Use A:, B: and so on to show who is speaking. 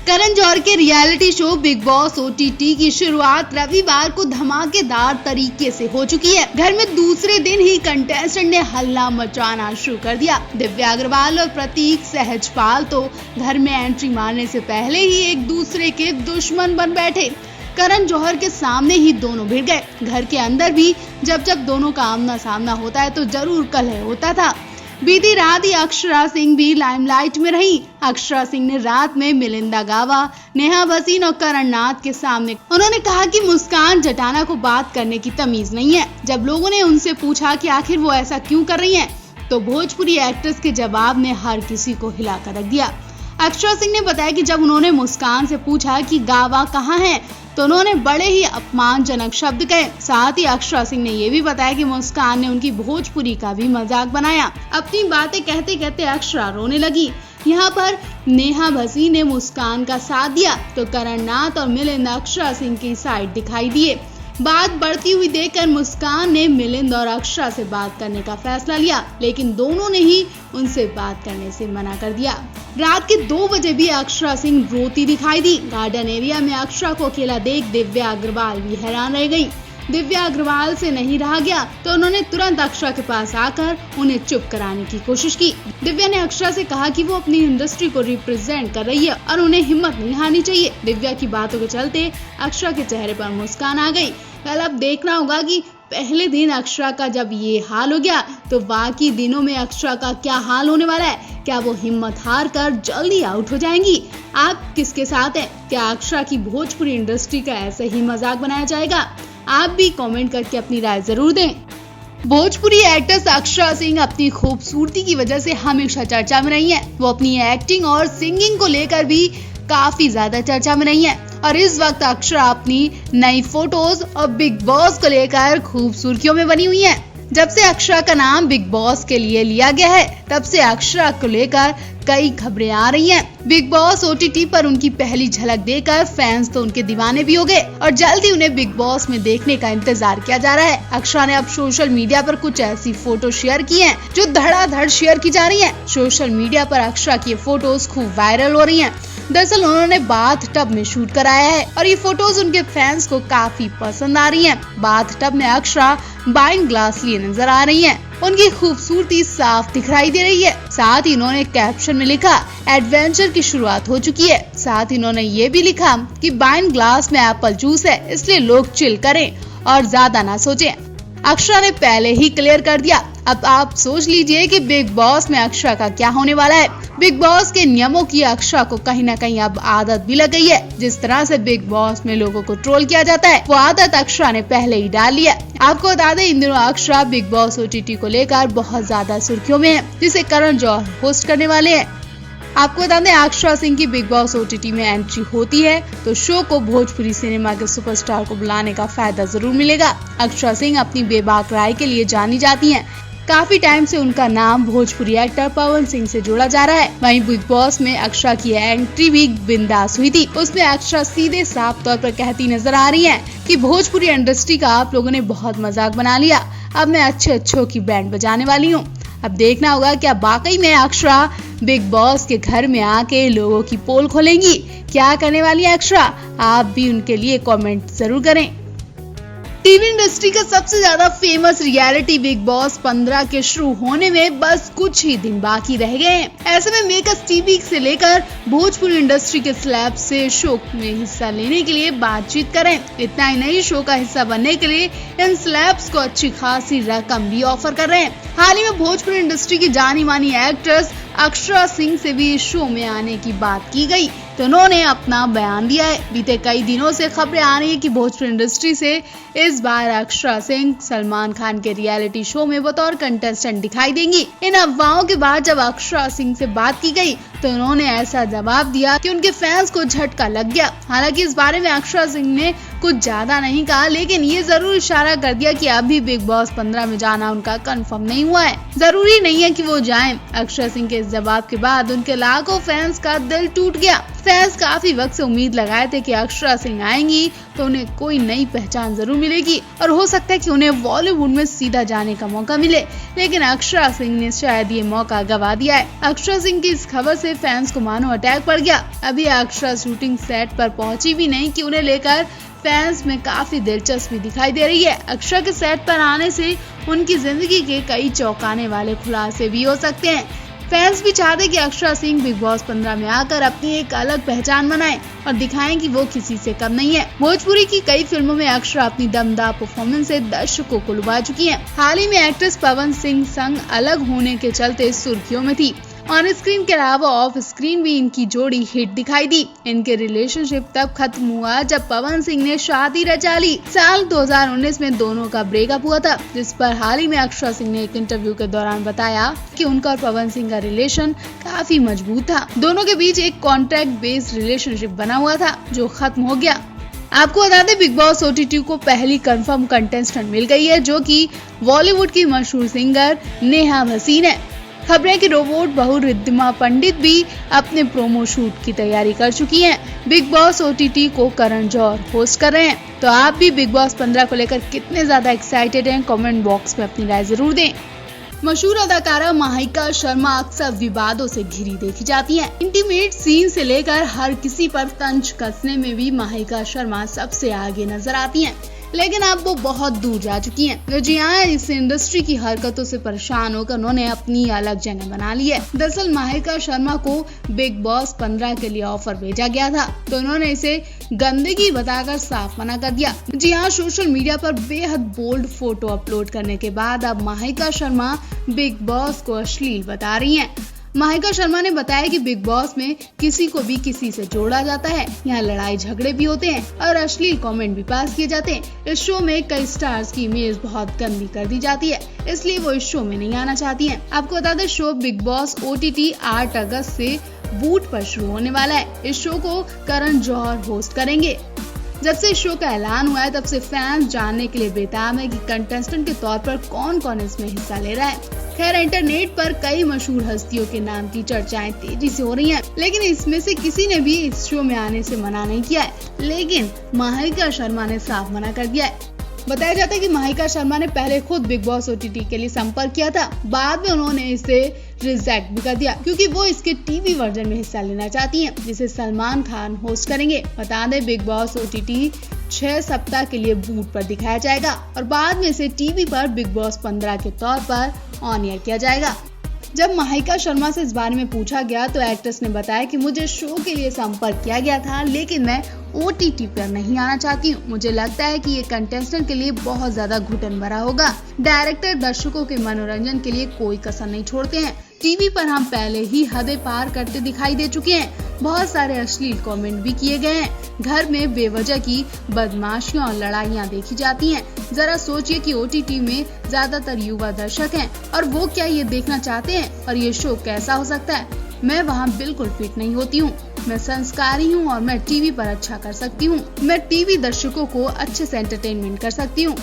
A: करण जौहर के reality show big boss OTT की शुरुआत रविवार को धमाकेदार तरीके से हो चुकी है। घर में दूसरे दिन ही कंटेस्टेंट ने हल्ला मचाना शुरू कर दिया। दिव्या अग्रवाल और प्रतीक सहजपाल तो घर में एंट्री मारने से पहले ही एक दूसरे के दुश्मन बन बैठे। करण जौहर के सामने ही दोनों भिड़ गए। घर के अंदर भी जब दोनों का आमना सामना होता है तो जरूर कलह होता था। बीती रात ही अक्षरा सिंह भी लाइमलाइट में रही। अक्षरा सिंह ने रात में मिलिंदा गावा, नेहा भसीन और करण नाथ के सामने उन्होंने कहा कि मुस्कान जटाना को बात करने की तमीज नहीं है। जब लोगों ने उनसे पूछा कि आखिर वो ऐसा क्यों कर रही हैं, तो भोजपुरी एक्ट्रेस के जवाब ने हर किसी को हिलाकर रख दिया। अक्षरा सिंह ने बताया कि जब उन्होंने मुस्कान से पूछा कि गावा कहाँ है, तो उन्होंने बड़े ही अपमानजनक शब्द कहे। साथ ही अक्षरा सिंह ने यह भी बताया कि मुस्कान ने उनकी भोजपुरी का भी मजाक बनाया। अपनी बातें कहते कहते अक्षरा रोने लगी। यहाँ पर नेहा भसीन ने मुस्कान का साथ दिया तो करण नाथ और मिलिंद अक्षरा सिंह की साइड दिखाई दिए। बात बढ़ती हुई देखकर मुस्कान ने मिलिंद और अक्षरा से बात करने का फैसला लिया, लेकिन दोनों ने ही उनसे बात करने से मना कर दिया। रात के 2 बजे भी अक्षरा सिंह रोती दिखाई दी। गार्डन एरिया में अक्षरा को अकेला देख दिव्या अग्रवाल भी हैरान रह गई। दिव्या अग्रवाल से नहीं रहा गया तो उन्होंने तुरंत अक्षरा के पास आकर उन्हें चुप कराने की कोशिश की। दिव्या ने अक्षरा से कहा कि वो अपनी इंडस्ट्री को रिप्रेजेंट कर रही है और उन्हें हिम्मत नहीं हारनी चाहिए। दिव्या की बातों के चलते अक्षरा के चेहरे पर मुस्कान आ गई। कल अब देखना होगा कि पहले दिन अक्षरा का जब ये हाल हो गया तो बाकी दिनों में अक्षरा का क्या हाल होने वाला है। क्या वो हिम्मत हार कर जल्दी आउट हो जाएंगी? आप किसके साथ हैं? क्या अक्षरा की भोजपुरी इंडस्ट्री का ऐसे ही मजाक बनाया जाएगा? आप भी कमेंट करके अपनी राय जरूर दें। भोजपुरी एक्ट्रेस अक्षरा सिंह अपनी खूबसूरती की वजह से हमेशा चर्चा में रही हैं। वो अपनी एक्टिंग और सिंगिंग को लेकर भी काफी ज्यादा चर्चा में रही हैं और इस वक्त अक्षरा अपनी नई फोटोज और बिग बॉस को लेकर खूब सुर्खियों में बनी हुई हैं। जब से अक्षरा का नाम बिग बॉस के लिए लिया गया है, तब से अक्षरा को लेकर कई खबरें आ रही हैं। बिग बॉस ओटीटी पर उनकी पहली झलक देकर फैंस तो उनके दीवाने भी हो गए और जल्द ही उन्हें बिग बॉस में देखने का इंतजार किया जा रहा है। अक्षरा ने अब सोशल मीडिया पर कुछ ऐसी फोटो शेयर की हैं जो धड़ाधड़ शेयर की जा रही हैं। सोशल मीडिया पर अक्षरा की फोटोज खूब वायरल हो रही हैं। दरअसल उन्होंने बाथ टब में शूट कराया है और ये फोटोज उनके फैंस को काफी पसंद आ रही हैं। बाथ टब में अक्षरा वाइन ग्लास लिए नजर आ रही हैं। उनकी खूबसूरती साफ दिखाई दे रही है। साथ ही इन्होंने कैप्शन में लिखा, एडवेंचर की शुरुआत हो चुकी है। साथ ही इन्होंने ये भी लिखा कि वाइन ग्लास में एप्पल जूस है, इसलिए लोग चिल करें और ज्यादा ना सोचें। अक्षरा ने पहले ही क्लियर कर दिया। अब आप सोच लीजिए कि बिग बॉस में अक्षरा का क्या होने वाला है। बिग बॉस के नियमों की अक्षरा को कहीं ना कहीं अब आदत भी लग गई है। जिस तरह से बिग बॉस में लोगों को ट्रोल किया जाता है, वो आदत अक्षरा ने पहले ही डाल लिया। आपको बता दें, इन दिनों अक्षरा बिग बॉस ओटीटी को लेकर बहुत ज्यादा सुर्खियों में है, जिसे करण जौहर होस्ट करने वाले हैं। आपको बता दें, अक्षरा सिंह की बिग बॉस ओटीटी में एंट्री होती है तो शो को भोजपुरी सिनेमा के सुपरस्टार को बुलाने का फायदा जरूर मिलेगा। अक्षरा सिंह अपनी बेबाक राय के लिए जानी जाती हैं। काफी टाइम से उनका नाम भोजपुरी एक्टर पवन सिंह से जोड़ा जा रहा है। वहीं बिग बॉस में अक्षरा की एंट्री भी बिंदास हुई थी। उसमें अक्षरा सीधे साफ तौर पर कहती नजर आ रही हैं कि भोजपुरी इंडस्ट्री का आप लोगों ने बहुत मजाक बना लिया, अब मैं अच्छों की बैंड बजाने वाली हूँ। अब देखना होगा क्या वाकई में अक्षरा बिग बॉस के घर में आके लोगों की पोल खोलेंगी। क्या करने वाली है अक्षरा? आप भी उनके लिए कमेंट जरूर करें। टीवी इंडस्ट्री का सबसे ज्यादा फेमस रियलिटी बिग बॉस 15 के शुरू होने में बस कुछ ही दिन बाकी रह गए हैं। ऐसे में मेकर्स टीवी से लेकर भोजपुरी इंडस्ट्री के स्लैब से शो में हिस्सा लेने के लिए बातचीत करें। इतना ही नहीं, शो का हिस्सा बनने के लिए इन स्लैब्स को अच्छी खासी रकम भी ऑफर कर रहे हैं। हाल ही में भोजपुरी इंडस्ट्री की जानी मानी एक्ट्रेस अक्षरा सिंह से भी शो में आने की बात की गई तो उन्होंने अपना बयान दिया है। बीते कई दिनों से खबरें आ रही है कि भोजपुरी इंडस्ट्री से इस बार अक्षरा सिंह सलमान खान के रियलिटी शो में बतौर कंटेस्टेंट दिखाई देंगी। इन अफवाहों के बाद जब अक्षरा सिंह से बात की गई तो उन्होंने ऐसा जवाब दिया कि उनके फैंस को झटका लग गया। हालांकि इस बारे में अक्षरा सिंह ने कुछ ज्यादा नहीं कहा, लेकिन ये जरूर इशारा कर दिया कि अभी बिग बॉस 15 में जाना उनका कंफर्म नहीं हुआ है, जरूरी नहीं है कि वो जाएं। अक्षरा सिंह के इस जवाब के बाद उनके लाखों फैंस का दिल टूट गया। फैंस काफी वक्त से उम्मीद लगाए थे कि अक्षरा सिंह आएंगी तो उन्हें कोई नई पहचान जरूर मिलेगी और हो सकता है कि उन्हें बॉलीवुड में सीधा जाने का मौका मिले, लेकिन अक्षरा सिंह ने शायद ये मौका गवा दिया है। अक्षरा सिंह की इस खबर से फैंस को मानो अटैक पड़ गया। अभी अक्षरा शूटिंग सेट पर पहुंची भी नहीं कि उन्हें लेकर फैंस में काफी दिलचस्पी दिखाई दे रही है। अक्षरा के सेट पर आने से उनकी जिंदगी के कई चौंकाने वाले खुलासे भी हो सकते हैं। फैंस भी चाहते कि अक्षरा सिंह बिग बॉस 15 में आकर अपनी एक अलग पहचान बनाएं और दिखाएं कि वो किसी से कम नहीं है। भोजपुरी की कई फिल्मों में अक्षरा अपनी दमदार परफॉर्मेंस से दर्शकों को लुभा चुकी हैं। हाल ही में एक्ट्रेस पवन सिंह संग अलग होने के चलते सुर्खियों में थी। ऑन स्क्रीन के अलावा ऑफ स्क्रीन भी इनकी जोड़ी हिट दिखाई दी। इनके रिलेशनशिप तब खत्म हुआ जब पवन सिंह ने शादी रचा ली। साल 2019 में दोनों का ब्रेकअप हुआ था, जिस पर हाल ही में अक्षरा सिंह ने एक इंटरव्यू के दौरान बताया कि उनका और पवन सिंह का रिलेशन काफी मजबूत था। दोनों के बीच एक कॉन्ट्रैक्ट बेस्ड रिलेशनशिप बना हुआ था जो खत्म हो गया। आपको बता दें, बिग बॉस OTT को पहली कंफर्म कंटेस्टेंट मिल गई है, जो कि बॉलीवुड की मशहूर सिंगर नेहा भसीन है। खबरें कि रोबोट बहू रिद्धिमा पंडित भी अपने प्रोमो शूट की तैयारी कर चुकी हैं। बिग बॉस OTT को करण जौहर होस्ट कर रहे हैं। तो आप भी बिग बॉस 15 को लेकर कितने ज्यादा एक्साइटेड हैं? कमेंट बॉक्स में अपनी राय जरूर दें। मशहूर अदाकारा माहिका शर्मा अक्सर विवादों से घिरी देखी जाती हैं। इंटीमेट सीन से लेकर हर किसी पर तंज कसने में भी माहिका शर्मा सबसे आगे नजर आती हैं। लेकिन अब वो बहुत दूर जा चुकी हैं। जी हाँ, इस इंडस्ट्री की हरकतों से परेशान होकर उन्होंने अपनी अलग जगह बना ली है। दरअसल माहिका शर्मा को बिग बॉस 15 के लिए ऑफर भेजा गया था, तो उन्होंने इसे गंदगी बताकर साफ मना कर दिया। जी हाँ, सोशल मीडिया पर बेहद बोल्ड फोटो अपलोड करने के बाद अब माहिका शर्मा बिग बॉस को अश्लील बता रही हैं। माहिका शर्मा ने बताया कि बिग बॉस में किसी को भी किसी से जोड़ा जाता है, यहाँ लड़ाई झगड़े भी होते हैं और अश्लील कमेंट भी पास किए जाते हैं। इस शो में कई स्टार्स की इमेज बहुत गंदी कर दी जाती है, इसलिए वो इस शो में नहीं आना चाहती हैं। आपको बता दें, शो बिग बॉस OTT 8 अगस्त से बूट पर शुरू होने वाला है। इस शो को करण जौहर होस्ट करेंगे। जब से इस शो का ऐलान हुआ है, तब से फैंस जानने के लिए बेताब है कि कंटेस्टेंट के तौर पर कौन कौन इसमें हिस्सा ले रहा है। खैर, इंटरनेट पर कई मशहूर हस्तियों के नाम की चर्चाएं तेजी से हो रही हैं, लेकिन इसमें से किसी ने भी इस शो में आने से मना नहीं किया है। लेकिन माहिका शर्मा ने साफ मना कर दिया है। बताया जाता है कि माहिका शर्मा ने पहले खुद बिग बॉस OTT के लिए संपर्क किया था, बाद में उन्होंने इसे रिजेक्ट भी कर दिया क्योंकि वो इसके टीवी वर्जन में हिस्सा लेना चाहती हैं, जिसे सलमान खान होस्ट करेंगे। बता दें, बिग बॉस OTT 6 सप्ताह के लिए बूट पर दिखाया जाएगा और बाद में इसे टीवी पर बिग बॉस 15 के तौर पर ऑन एयर किया जाएगा। जब माहिका शर्मा से इस बारे में पूछा गया तो एक्ट्रेस ने बताया कि मुझे शो के लिए संपर्क किया गया था, लेकिन मैं OTT पर नहीं आना चाहती हूँ। मुझे लगता है कि ये कंटेस्टेंट के लिए बहुत ज्यादा घुटन भरा होगा। डायरेक्टर दर्शकों के मनोरंजन के लिए कोई कसर नहीं छोड़ते हैं। टीवी पर हम पहले ही हदें पार करते दिखाई दे चुके हैं। बहुत सारे अश्लील कमेंट भी किए गए हैं। घर में बेवजह की बदमाशियां और लड़ाइयां देखी जाती हैं। जरा सोचिए कि OTT में ज्यादातर युवा दर्शक हैं और वो क्या ये देखना चाहते हैं, और ये शो कैसा हो सकता है। मैं वहाँ बिल्कुल फिट नहीं होती हूँ। मैं संस्कारी हूँ और मैं टीवी पर अच्छा कर सकती हूँ। मैं टीवी दर्शकों को अच्छे से एंटरटेनमेंट कर सकती हूँ।